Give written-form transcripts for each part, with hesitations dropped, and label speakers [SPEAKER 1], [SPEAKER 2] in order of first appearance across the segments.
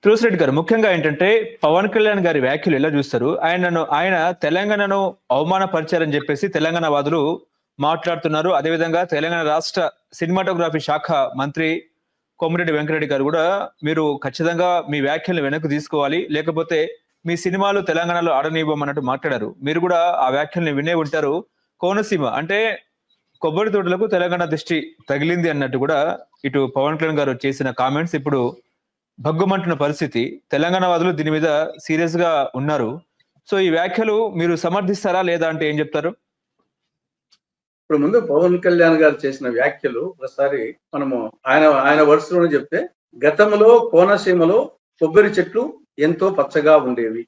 [SPEAKER 1] తులసిరెడ్డి గారు ముఖ్యంగా ఏంటంటే పవన్ కళ్యాణ్ గారి వ్యాఖ్యలు ఎలా చూస్తారు? ఆయన తెలంగాణను అవమానపరిచారని చెప్పేసి తెలంగాణ వాదులు మాట్లాడుతున్నారు. అదేవిధంగా తెలంగాణ రాష్ట్ర సినిమాటోగ్రఫీ శాఖ మంత్రి కోమటిరెడ్డి వెంకటరెడ్డి గారు కూడా మీరు ఖచ్చితంగా మీ వ్యాఖ్యలను వెనక్కి తీసుకోవాలి. లేకపోతే మీ సినిమాలు తెలంగాణలో ఆడనివ్వమన్నట్టు మాట్లాడారు. మీరు కూడా ఆ వ్యాఖ్యల్ని వినే ఉంటారు. కోనసీమ అంటే కొబ్బరి తోటలకు తెలంగాణ దిష్టి తగిలింది అన్నట్టు కూడా ఇటు పవన్ కళ్యాణ్ గారు చేసిన కామెంట్స్ ఇప్పుడు భగ్గుమంటున్న పరిస్థితి. తెలంగాణ వాదులు దీని మీద సీరియస్ గా ఉన్నారు. సో ఈ వ్యాఖ్యలు మీరు సమర్థిస్తారా లేదా అంటే ఏం చెప్తారు?
[SPEAKER 2] ఇప్పుడు ముందు పవన్ కళ్యాణ్ గారు చేసిన వ్యాఖ్యలు ఒకసారి మనము ఆయన వర్డ్స్‌లోనే చెప్తే, గతంలో కోనసీమలో కొబ్బరి చెట్లు ఎంతో పచ్చగా ఉండేవి.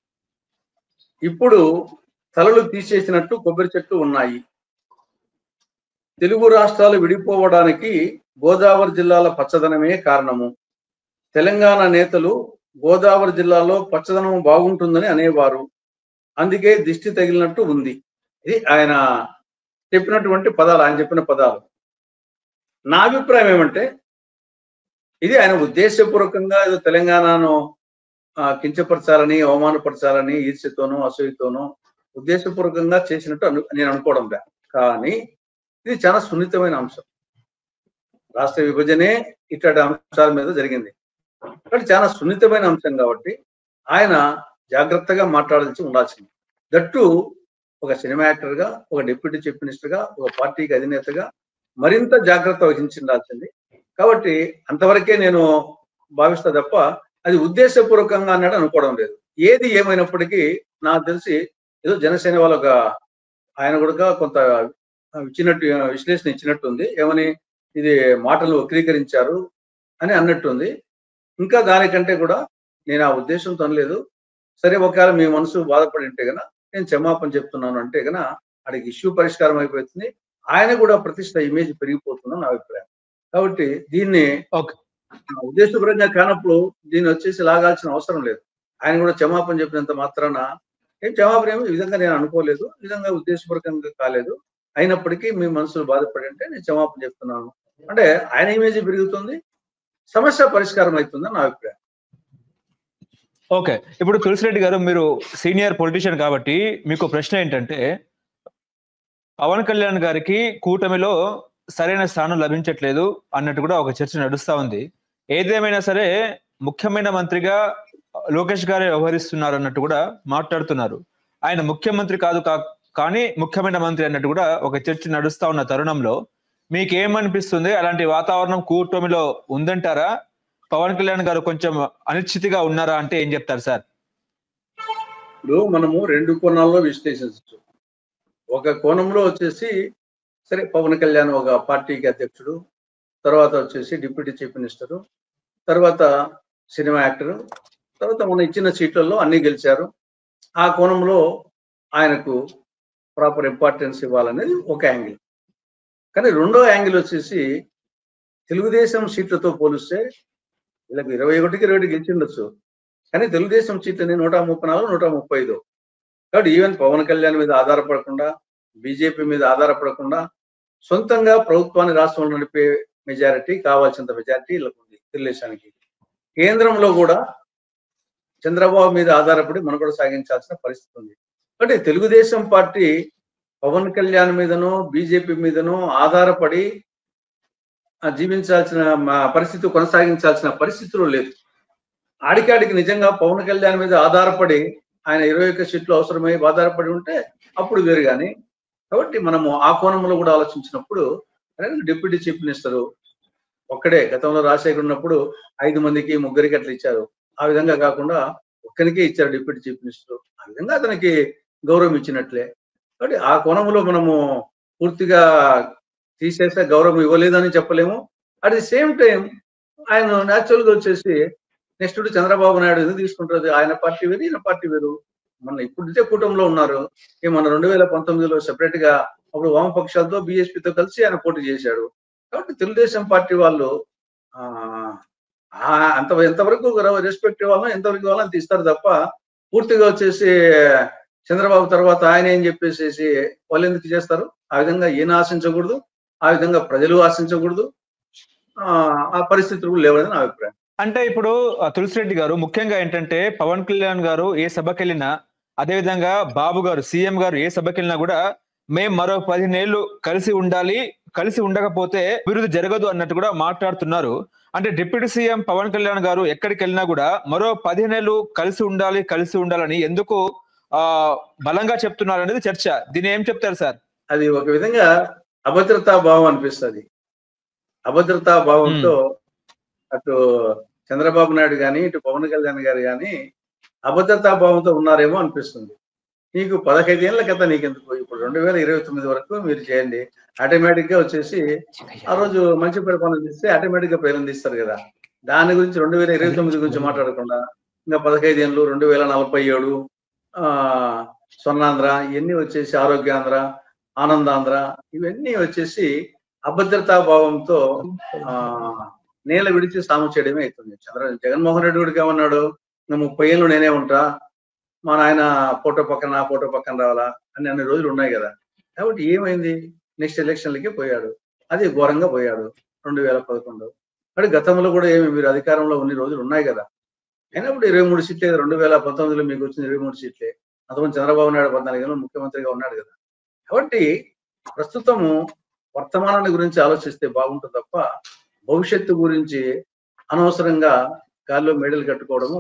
[SPEAKER 2] ఇప్పుడు తలలు తీసేసినట్టు కొబ్బరి చెట్లు ఉన్నాయి. తెలుగు రాష్ట్రాలు విడిపోవడానికి గోదావరి జిల్లాల పచ్చదనమే కారణము. తెలంగాణ నేతలు గోదావరి జిల్లాలో పచ్చదనం బాగుంటుందని అనేవారు. అందుకే దిష్టి తగిలినట్టు ఉంది. ఇది ఆయన చెప్పినటువంటి పదాలు, ఆయన చెప్పిన పదాలు. నా అభిప్రాయం ఏమంటే, ఇది ఆయన ఉద్దేశపూర్వకంగా ఏదో తెలంగాణను కించపరచాలని, అవమానపరచాలని ఈర్ష్యతోనో, అసూయతోనో ఉద్దేశపూర్వకంగా చేసినట్టు నేను అనుకోవడం లే. కానీ ఇది చాలా సున్నితమైన అంశం. రాష్ట్ర విభజనే ఇట్లాంటి అంశాల మీద జరిగింది. కాబట్టి చాలా సున్నితమైన అంశం కాబట్టి ఆయన జాగ్రత్తగా మాట్లాడాల్సి ఉండాల్సింది. దట్టు ఒక సినిమా యాక్టర్‌గా, ఒక డిప్యూటీ చీఫ్ మినిస్టర్‌గా, ఒక పార్టీకి అధినేతగా మరింత జాగ్రత్త వహించిండాల్సింది. కాబట్టి అంతవరకే నేను భావిస్తా తప్ప అది ఉద్దేశపూర్వకంగా అన్నాడు అనుకోవడం లేదు. ఏది ఏమైనప్పటికీ నాకు తెలిసి ఏదో జనసేన వాళ్ళొక ఆయన కూడా కొంత విశ్లేషణ ఇచ్చినట్టుంది. ఏమని ఇది మాటలు వక్రీకరించారు అని అన్నట్టుంది. ఇంకా దానికంటే కూడా నేను ఆ ఉద్దేశంతో అనలేదు. సరే ఒకవేళ మీ మనసు బాధపడి ఉంటే గన నేను క్షమాపణ చెప్తున్నాను అంటే గన ఆడికి ఇష్యూ పరిష్కారం అయిపోతుంది. ఆయన కూడా ప్రతిష్ట ఇమేజ్ పెరిగిపోతుందని నా అభిప్రాయం. కాబట్టి దీన్ని ఉద్దేశపరంగా కానప్పుడు దీన్ని వచ్చేసి లాగాల్సిన అవసరం లేదు. ఆయన కూడా క్షమాపణ చెప్పినంత మాత్రాన క్షమాపణ ఏమో ఈ విధంగా నేను అనుకోలేదు, ఈ విధంగా ఉద్దేశపూర్వకంగా కాలేదు, అయినప్పటికీ మీ మనసులు బాధపడి ఉంటే నేను క్షమాపణ చెప్తున్నాను అంటే ఆయన ఇమేజ్ పెరుగుతుంది, సమస్య పరిష్కారం అవుతుందని నా అభిప్రాయం.
[SPEAKER 1] ఓకే, ఇప్పుడు తులసిరెడ్డి గారు మీరు సీనియర్ పొలిటీషియన్ కాబట్టి మీకు ప్రశ్న ఏంటంటే, పవన్ కళ్యాణ్ గారికి కూటమిలో సరైన స్థానం లభించట్లేదు అన్నట్టు కూడా ఒక చర్చ నడుస్తా ఉంది. ఏదేమైనా సరే ముఖ్యమైన మంత్రిగా లోకేష్ గారే వ్యవహరిస్తున్నారు అన్నట్టు కూడా మాట్లాడుతున్నారు. ఆయన ముఖ్యమంత్రి కాదు కానీ ముఖ్యమైన మంత్రి అన్నట్టు కూడా ఒక చర్చ నడుస్తా ఉన్న తరుణంలో మీకేమనిపిస్తుంది? అలాంటి వాతావరణం కూటమిలో ఉందంటారా? పవన్ కళ్యాణ్ గారు కొంచెం అనిశ్చితిగా ఉన్నారా అంటే ఏం చెప్తారు సార్?
[SPEAKER 2] ఇప్పుడు మనము రెండు కోణాల్లో విశ్లేషించవచ్చు. ఒక కోణంలో వచ్చేసి సరే పవన్ కళ్యాణ్ ఒక పార్టీకి అధ్యక్షుడు, తర్వాత వచ్చేసి డిప్యూటీ చీఫ్ మినిస్టరు, తర్వాత సినిమా యాక్టరు, తర్వాత మన ఇచ్చిన సీట్లలో అన్ని గెలిచారు. ఆ కోణంలో ఆయనకు ప్రాపర్ ఇంపార్టెన్స్ ఇవ్వాలనేది ఒక యాంగిల్. కానీ రెండో యాంగిల్ వచ్చేసి తెలుగుదేశం సీట్లతో పోలిస్తే వీళ్ళకి 21కి 22 గెలిచిండొచ్చు. కానీ తెలుగుదేశం సీట్లని 134, 135. కాబట్టి ఈవెన్ పవన్ కళ్యాణ్ మీద ఆధారపడకుండా, బీజేపీ మీద ఆధారపడకుండా సొంతంగా ప్రభుత్వాన్ని రాష్ట్రంలో నడిపే మెజారిటీ, కావాల్సినంత మెజారిటీ వీళ్ళకు ఉంది తెలుగుదేశానికి. కేంద్రంలో కూడా చంద్రబాబు మీద ఆధారపడి మనుగడ సాగించాల్సిన పరిస్థితి ఉంది. కాబట్టి తెలుగుదేశం పార్టీ పవన్ కళ్యాణ్ మీదనో, బీజేపీ మీదనో ఆధారపడి జీవించాల్సిన పరిస్థితి, కొనసాగించాల్సిన పరిస్థితులు లేదు. ఆడికాడికి నిజంగా పవన్ కళ్యాణ్ మీద ఆధారపడి ఆయన 21 సీట్లు అవసరమై ఆధారపడి ఉంటే అప్పుడు వేరు. కానీ కాబట్టి మనము ఆ కోణంలో కూడా ఆలోచించినప్పుడు డిప్యూటీ చీఫ్ మినిస్టర్ ఒక్కడే, గతంలో రాజశేఖర్ ఉన్నప్పుడు 5 మందికి 3 అట్లా ఇచ్చారు. ఆ విధంగా కాకుండా ఒక్కరికే ఇచ్చారు డిప్యూటీ చీఫ్ మినిస్టర్. ఆ విధంగా అతనికి గౌరవం ఇచ్చినట్లే. కాబట్టి ఆ కోణంలో మనము పూర్తిగా తీసేస్తే గౌరవం ఇవ్వలేదని చెప్పలేము. అట్ ది సేమ్ టైం ఆయన న్యాచురల్ గా వచ్చేసి నెక్స్ట్ చంద్రబాబు నాయుడు ఎందుకు తీసుకుంటారు? ఆయన పార్టీ వేరు, ఈయన పార్టీ వేరు. మన ఇప్పుడు కూటమిలో ఉన్నారు. మన 2019లో సెపరేట్ గా అప్పుడు వామపక్షాలతో బీఎస్పీతో కలిసి ఆయన పోటీ చేశాడు. కాబట్టి తెలుగుదేశం పార్టీ వాళ్ళు ఎంతవరకు రెస్పెక్ట్ ఇవ్వాలో, ఎంతవరకు ఇవ్వాలో అంత ఇస్తారు తప్ప పూర్తిగా వచ్చేసి చంద్రబాబు తర్వాత ఆయన ఏం చెప్పేసి వాళ్ళు ఎందుకు చేస్తారు? ఆ విధంగా ఈయన ఆశించకూడదు, ఆ విధంగా ప్రజలు ఆశించకూడదు. ఆ పరిస్థితులు లేవని నా అభిప్రాయం.
[SPEAKER 1] అంటే ఇప్పుడు తులసిరెడ్డి గారు ముఖ్యంగా ఏంటంటే పవన్ కళ్యాణ్ గారు ఏ సభకి వెళ్ళినా, అదేవిధంగా బాబు గారు సీఎం గారు ఏ సభకి వెళ్ళినా కూడా మేము మరో 15 ఏళ్ళు కలిసి ఉండాలి, కలిసి ఉండకపోతే అభివృద్ధి జరగదు అన్నట్టు కూడా మాట్లాడుతున్నారు. అంటే డిప్యూటీ సీఎం పవన్ కళ్యాణ్ గారు ఎక్కడికి వెళ్ళినా కూడా మరో 15 ఏళ్ళు కలిసి ఉండాలని ఎందుకు ఆ బలంగా చెప్తున్నారు అనేది చర్చ. దీన్ని ఏం చెప్తారు సార్?
[SPEAKER 2] అది ఒక విధంగా అభద్రతా భావం అనిపిస్తుంది. అభద్రతా భావంతో అటు చంద్రబాబు నాయుడు గాని, ఇటు పవన్ కళ్యాణ్ గారు గాని అభద్రతా భావంతో ఉన్నారేమో అనిపిస్తుంది. నీకు 15 ఏళ్ల కథ నీకెందుకు? ఇప్పుడు 2029 వరకు మీరు చేయండి. ఆటోమేటిక్ గా వచ్చేసి ఆ రోజు మంచి పరిపాలన చేస్తే ఆటోమేటిక్ గా పేర్లను తీస్తారు కదా. దాని గురించి 2029 గురించి మాట్లాడకుండా ఇంకా 15 ఏళ్ళు 2047 స్వర్ణాంధ్ర ఇవన్నీ వచ్చేసి ఆరోగ్యాంధ్ర, ఆనందాంధ్ర ఇవన్నీ వచ్చేసి అభద్రతా భావంతో నేల విడిచి సాము చేయడమే అవుతుంది. జగన్మోహన్ రెడ్డి కూడా ఏమన్నాడు, 30 ఏళ్ళు నేనే ఉంటా, మా నాయన ఫోటో పక్కన రావాలా అని అన్ని రోజులు ఉన్నాయి కదా. కాబట్టి ఏమైంది, నెక్స్ట్ ఎలక్షన్లకి పోయాడు, అది ఘోరంగా పోయాడు 2011. అంటే గతంలో కూడా ఏమి మీరు అధికారంలో ఉన్ని రోజులు ఉన్నాయి కదా. అయినప్పుడు 23 సీట్లే, 2019లో మీకు వచ్చిన 23 సీట్లే. అంతకుముందు చంద్రబాబు నాయుడు 14 ఏళ్ళు ముఖ్యమంత్రిగా ఉన్నాడు కదా. కాబట్టి ప్రస్తుతము వర్తమానాన్ని గురించి ఆలోచిస్తే బాగుంటుంది తప్ప భవిష్యత్తు గురించి అనవసరంగా గాల్లో మేడలు కట్టుకోవడము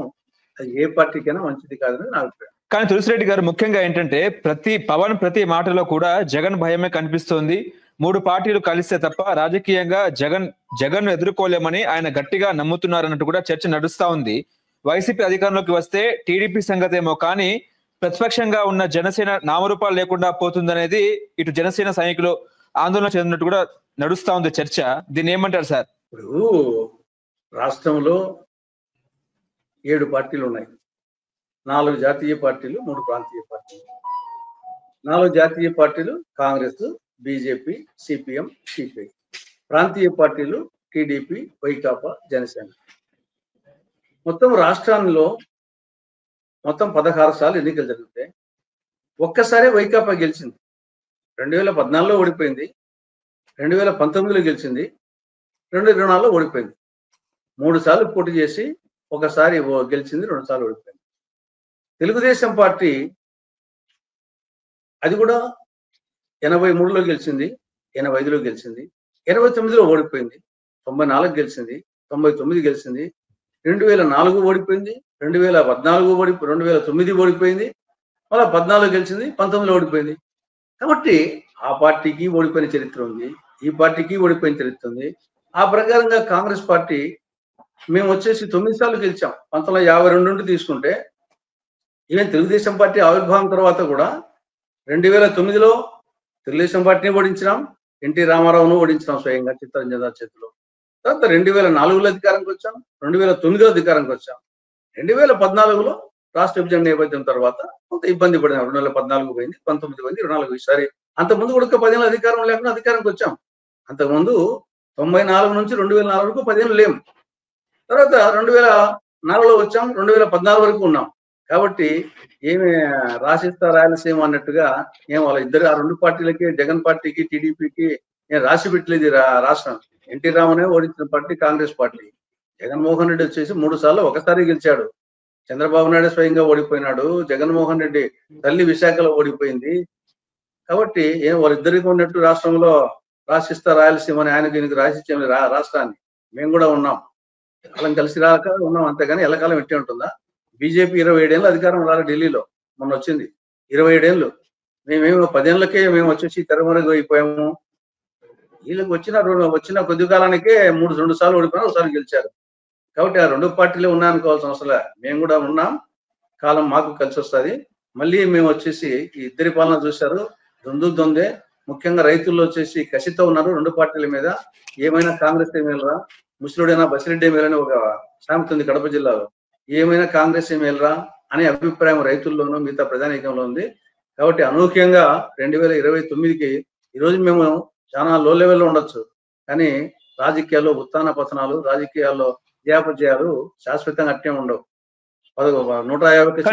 [SPEAKER 2] అది ఏ పార్టీకైనా మంచిది కాదని నా అభిప్రాయం.
[SPEAKER 1] కానీ తులసిరెడ్డి గారు ముఖ్యంగా ఏంటంటే ప్రతి మాటలో కూడా జగన్ భయమే కనిపిస్తోంది. 3 పార్టీలు కలిస్తే తప్ప రాజకీయంగా జగన్ ఎదుర్కోలేమని ఆయన గట్టిగా నమ్ముతున్నారన్నట్టు కూడా చర్చ నడుస్తా ఉంది. వైసీపీ అధికారంలోకి వస్తే టీడీపీ సంగతేమో కానీ ప్రతిపక్షంగా ఉన్న జనసేన నామరూపాలు లేకుండా పోతుందనేది ఇటు జనసేన సైనికులు ఆందోళన చెందినట్టు కూడా నడుస్తా ఉంది చర్చ. దీన్ని ఏమంటారు సార్?
[SPEAKER 2] ఇప్పుడు రాష్ట్రంలో 7 పార్టీలు ఉన్నాయి. 4 జాతీయ పార్టీలు, 3 ప్రాంతీయ పార్టీలు. 4 జాతీయ పార్టీలు కాంగ్రెస్, బీజేపీ, సిపిఎం, సిపిఐ. ప్రాంతీయ పార్టీలు టీడీపీ, వైకాపా, జనసేన. మొత్తం రాష్ట్రాల్లో మొత్తం 16 సార్లు ఎన్నికలు జరుగుతాయి. ఒక్కసారి వైకాపా గెలిచింది. 2014లో ఓడిపోయింది, 2019లో గెలిచింది, 2024లో ఓడిపోయింది. 3 సార్లు పోటీ చేసి ఒకసారి గెలిచింది, 2 సార్లు ఓడిపోయింది. తెలుగుదేశం పార్టీ అది కూడా 83లో గెలిచింది, 85లో గెలిచింది, 89లో ఓడిపోయింది, 94 గెలిచింది, 99 గెలిచింది, 2004 ఓడిపోయింది, 2014 2009 ఓడిపోయింది, మళ్ళీ 14 గెలిచింది, 19లో ఓడిపోయింది. కాబట్టి ఆ పార్టీకి ఓడిపోయిన చరిత్ర ఉంది, ఈ పార్టీకి ఓడిపోయిన చరిత్ర ఉంది. ఆ ప్రకారంగా కాంగ్రెస్ పార్టీ మేము వచ్చేసి 9 సార్లు గెలిచాం. 1952 నుండి తీసుకుంటే ఈవెన్ తెలుగుదేశం పార్టీ ఆవిర్భావం తర్వాత కూడా 2009లో తెలుగుదేశం పార్టీని ఓడించినాం, ఎన్టీ రామారావును ఓడించినాం స్వయంగా చిత్తరంజన్ దాస్ చేతిలో. తర్వాత 2004లో అధికారంకి వచ్చాం, 2009లో అధికారంకి వచ్చాం, 2014లో రాష్ట్ర విభజన నేపథ్యం తర్వాత కొంత ఇబ్బంది పడినాం. 2014 పోయింది, 19 పోయింది, 24 ఈసారి. అంతకుముందు కూడా 10 ఏళ్ళు అధికారం లేకుండా అధికారంకి వచ్చాం. అంతకుముందు 94 నుంచి 2004 వరకు 10 ఏళ్ళు లేము. తర్వాత 2004లో వచ్చాం, 2014 వరకు ఉన్నాం. కాబట్టి ఏమి రాసిస్తా రాయలసీమ అన్నట్టుగా ఏం వాళ్ళ ఇద్దరు ఆ 2 పార్టీలకి, జగన్ పార్టీకి, టీడీపీకి ఏం రాసి పెట్టలేదు రాష్ట్రం. ఎన్టీ రామనే ఓడించిన పార్టీ కాంగ్రెస్ పార్టీ. జగన్మోహన్ రెడ్డి వచ్చేసి 3 సార్లు ఒకసారి గెలిచాడు. చంద్రబాబు నాయుడు స్వయంగా ఓడిపోయినాడు, జగన్మోహన్ రెడ్డి తల్లి విశాఖలో ఓడిపోయింది. కాబట్టి ఏం వాళ్ళిద్దరికి ఉన్నట్టు రాష్ట్రంలో రాసిస్తా రాయలసీమ అని ఆయనకు ఈయనకు రాసిచ్చాము రాష్ట్రాన్ని. మేము కూడా ఉన్నాం, కాలం కలిసి రాక ఉన్నాం, అంతేగాని ఎల్లకాలం ఎట్టే ఉంటుందా? బీజేపీ 27 ఏళ్ళు అధికారం రాలి ఢిల్లీలో మొన్న వచ్చింది, 27 ఏళ్ళు. మేమేమో 10 ఏళ్ళకే మేము వచ్చేసి తెరమరుగు అయిపోయాము. వీళ్ళకి వచ్చిన కొద్ది కాలానికే 2 సార్లు ఓడిపోయినా ఒకసారి గెలిచారు. కాబట్టి ఆ 2 పార్టీలే ఉన్నాయనుకోవాల్సిన అవసరం. మేము కూడా ఉన్నాం, కాలం మాకు కలిసి వస్తుంది. మళ్ళీ మేము వచ్చేసి ఈ ఇద్దరి పాలన చూశారు, దొందే. ముఖ్యంగా రైతుల్లో వచ్చేసి కసితో ఉన్నారు 2 పార్టీల మీద. ఏమైనా కాంగ్రెస్ మేలరా, ముసలుడైనా బసిరెడ్డి మేలని ఒక సామెత ఉంది కడప జిల్లాలో. ఏమైనా కాంగ్రెస్ మేలరా అనే అభిప్రాయం రైతుల్లోనూ మిగతా ప్రజానీకంలో ఉంది. కాబట్టి అనూహ్యంగా 2029కి ఈరోజు మేము చాలా లో లెవెల్లో ఉండొచ్చు, కానీ రాజకీయాల్లో ఉత్థాన పతనాలు, రాజకీయాల్లో జయాపజయాలు శాశ్వతంగా అట్టే ఉండవు. 150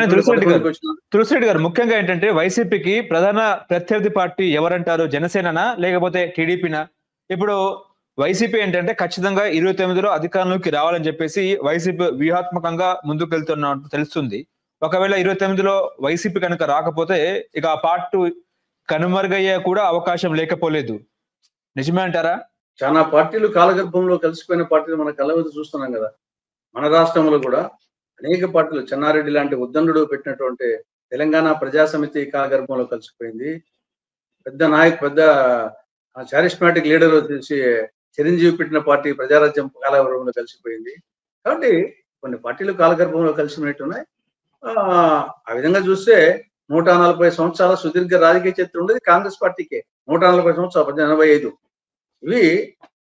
[SPEAKER 1] తులసిరెడ్డి గారు ముఖ్యంగా ఏంటంటే వైసీపీకి ప్రధాన ప్రత్యర్థి పార్టీ ఎవరంటారు? జనసేననా లేకపోతే టీడీపీనా? ఇప్పుడు వైసీపీ ఏంటంటే ఖచ్చితంగా 29లో అధికారంలోకి రావాలని చెప్పేసి వైసీపీ వ్యూహాత్మకంగా ముందుకు వెళ్తున్నట్టు తెలుస్తుంది. ఒకవేళ 29లో వైసీపీ కనుక రాకపోతే ఇక ఆ పార్టీ కనుమరుగయ్యే కూడా అవకాశం లేకపోలేదు. నిజమే అంటారా?
[SPEAKER 2] చాలా పార్టీలు కాలగర్భంలో కలిసిపోయిన పార్టీలు మన కళ్ళ మీద చూస్తున్నాం కదా. మన రాష్ట్రంలో కూడా అనేక పార్టీలు, చెన్నారెడ్డి లాంటి ఉద్దండుడు పెట్టినటువంటి తెలంగాణ ప్రజాసమితి కాలగర్భంలో కలిసిపోయింది. పెద్ద చారిస్మాటిక్ లీడర్ వచ్చేసి చిరంజీవి పెట్టిన పార్టీ ప్రజారాజ్యం కాలగర్భంలో కలిసిపోయింది. కాబట్టి కొన్ని పార్టీలు కాలగర్భంలో కలిసిపోయినట్టున్నాయి. ఆ విధంగా చూస్తే 140 సంవత్సరాల సుదీర్ఘ రాజకీయ చరిత్ర ఉండేది కాంగ్రెస్ పార్టీకే. 140 సంవత్సరాలు 1985. ఇవి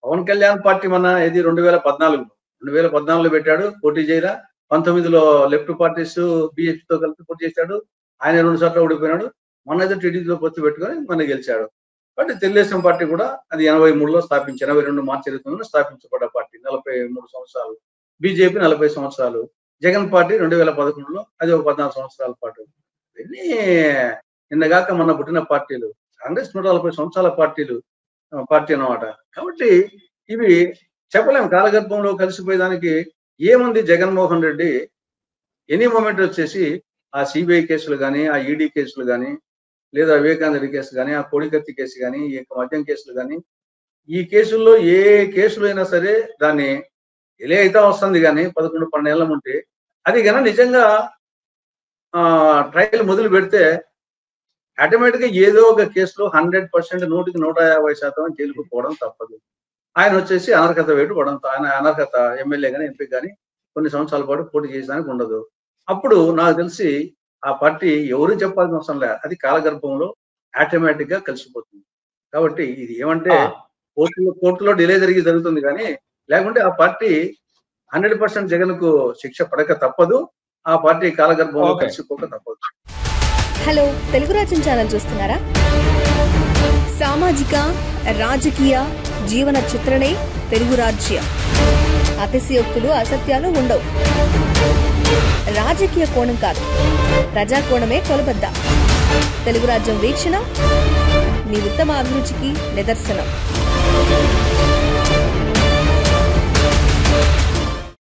[SPEAKER 2] పవన్ కళ్యాణ్ పార్టీ మన ఇది 2014లో పెట్టాడు, పోటీ చేయరా. 19లో లెఫ్ట్ పార్టీస్ బీజేపీతో కలిపి పోటీ చేశాడు, ఆయన 2 సార్లు ఓడిపోయినాడు. మొన్న అయితే టీడీపీతో పొత్తు పెట్టుకొని మన గెలిచాడు. కాబట్టి తెలుగుదేశం పార్టీ కూడా అది 83లో 82 మార్చి 29లో స్థాపించబడ్డ పార్టీ, 43 సంవత్సరాలు. బీజేపీ 40 సంవత్సరాలు. జగన్ పార్టీ 2011లో అది ఒక 14 సంవత్సరాల పాటు. ఇవన్నీ నిన్నగాక మొన్న పుట్టిన పార్టీలు. కాంగ్రెస్ 140 సంవత్సరాల పార్టీ అన్నమాట. కాబట్టి ఇవి చెప్పలేము, కాలగర్భంలో కలిసిపోయేదానికి ఏముంది. జగన్మోహన్ రెడ్డి ఎనీ మూమెంట్ వచ్చేసి ఆ సిబిఐ కేసులు కానీ, ఆ ఈడీ కేసులు కానీ, లేదా వివేకానంద రెడ్డి కేసు కానీ, ఆ కోడికత్తి కేసు కానీ, ఈ మద్యం కేసులు కానీ, ఈ కేసుల్లో ఏ కేసులు అయినా సరే దాన్ని ఎలే అయితే వస్తుంది కానీ 11-12 ఏళ్ళ ఉంటే అది కన్నా నిజంగా ట్రయల్ మొదలు పెడితే ఆటోమేటిక్ గా ఏదో ఒక కేసులో 100% 150% జైలుకు పోవడం తప్పదు. ఆయన వచ్చేసి అనర్హత వేటు పడం, ఆయన అనర్హత ఎమ్మెల్యే కానీ ఎంపీ కానీ కొన్ని సంవత్సరాల పాటు పోటీ చేసేదానికి ఉండదు. అప్పుడు నాకు తెలిసి ఆ పార్టీ ఎవరు చెప్పాల్సిన అవసరం లేదు, అది కాలగర్భంలో ఆటోమేటిక్ గా కలిసిపోతుంది. కాబట్టి ఇది ఏమంటే కోర్టులో డిలే జరుగుతుంది కానీ, లేకుంటే ఆ పార్టీ 100% జగన్ కు శిక్ష పడక తప్పదు. ఆ పార్టీ కాలగర్భంలో కలిసిపోక తప్పదు.
[SPEAKER 3] హలో, తెలుగు రాజ్యం ఛానల్ చూస్తున్నారా? సామాజిక రాజకీయ జీవన చిత్రణే తెలుగు రాజ్యం. అతిశయోక్తులు అసత్యాలు ఉండవు. రాజకీయ కోణం కాదు, ప్రజా కోణమే కొలబద్ద. తెలుగు రాజ్యం వీక్షణ మీ ఉత్తమ అభిరుచికి నిదర్శనం.